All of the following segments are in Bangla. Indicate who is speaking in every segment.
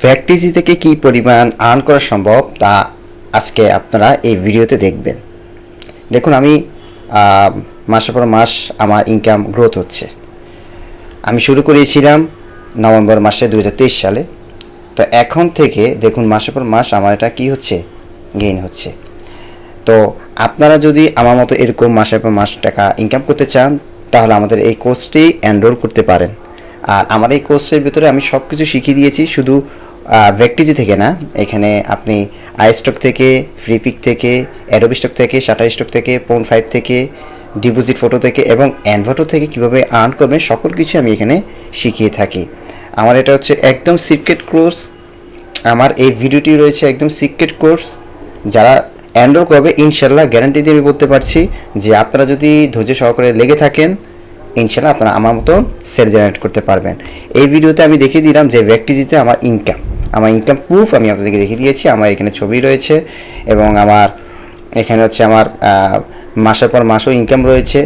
Speaker 1: ভ্যাকটিজি থেকে কি পরিমাণ আর্ন করা সম্ভব তা আজকে আপনারা এই ভিডিওতে দেখবেন। দেখুন, আমি মাসের পর মাস আমার ইনকাম গ্রোথ হচ্ছে। আমি শুরু করেছিলাম নভেম্বর মাসে 2023 সালে। তো এখন থেকে দেখুন মাসের পর মাস আমার এটা কী হচ্ছে, গেইন হচ্ছে। তো আপনারা যদি আমার মতো এরকম মাসের পর মাস টাকা ইনকাম করতে চান তাহলে আমাদের এই কোর্সটি এনরোল করতে পারেন। আর আমার এই কোর্সের ভিতরে আমি সব কিছু শিখিয়ে দিয়েছি, শুধু ভ্যাকটিজি থেকে না, এখানে আপনি আইস্টক থেকে, ফ্রিপিক থেকে, অ্যাডোবি স্টক থেকে, শাটার স্টক থেকে, পোন5 থেকে, ডিপোজিট ফটো থেকে এবং অ্যানভটো থেকে কীভাবে আর্ন করবেন সকল কিছু আমি এখানে শিখিয়ে থাকি। আমার এটা হচ্ছে একদম সিক্রেট কোর্স। আমার এই ভিডিওটি রয়েছে একদম সিক্রেট কোর্স। যারা এনরোল করবে ইনশাল্লাহ গ্যারান্টি দিয়ে আমি বলতে পারছি যে আপনারা যদি ধৈর্য সহকারে লেগে থাকেন ইনশাল্লাহ আপনারা আমার মতন সেল জেনারেট করতে পারবেন। এই ভিডিওতে আমি দেখিয়ে দিলাম যে ভ্যাকটিজিতে আমার ইনকাম প্রুফ আমি আপনাদেরকে দেখিয়ে দিয়েছি। আমার এখানে ছবি রয়েছে এবং আমার এখানে হচ্ছে আমার মাসের পর মাসও ইনকাম রয়েছে।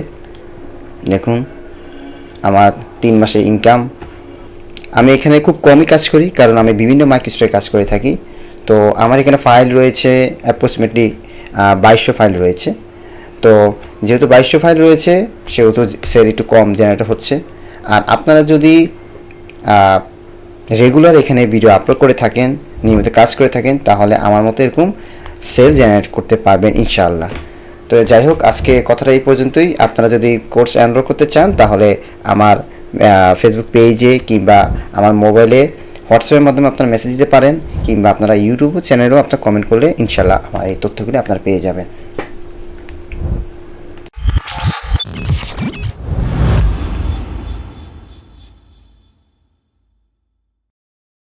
Speaker 1: দেখুন আমার 3 মাসের ইনকাম। আমি এখানে খুব কমই কাজ করি কারণ আমি বিভিন্ন মার্কেটে কাজ করে থাকি। তো আমার এখানে ফাইল রয়েছে অ্যাপ্রক্সিমেটলি 2200 ফাইল রয়েছে। তো যেহেতু 2200 ফাইল রয়েছে সেহেতু সেল একটু কম জেনারেট হচ্ছে। আর আপনারা যদি রেগুলার এখানে ভিডিও আপলোড করে থাকেন, নিয়মিত কাজ করে থাকেন, তাহলে আমার মতো এরকম সেল জেনারেট করতে পারবেন ইনশাআল্লাহ। তো যাই হোক, আজকে কথাটা এই পর্যন্তই। আপনারা যদি কোর্স এনরোল করতে চান তাহলে আমার ফেসবুক পেজে কিংবা আমার মোবাইলে হোয়াটসঅ্যাপের মাধ্যমে আপনারা মেসেজ দিতে পারেন, কিংবা আপনারা ইউটিউব চ্যানেলেও আপনারা কমেন্ট করলে ইনশাআল্লাহ আমার এই তথ্যগুলি আপনারা পেয়ে যাবেন।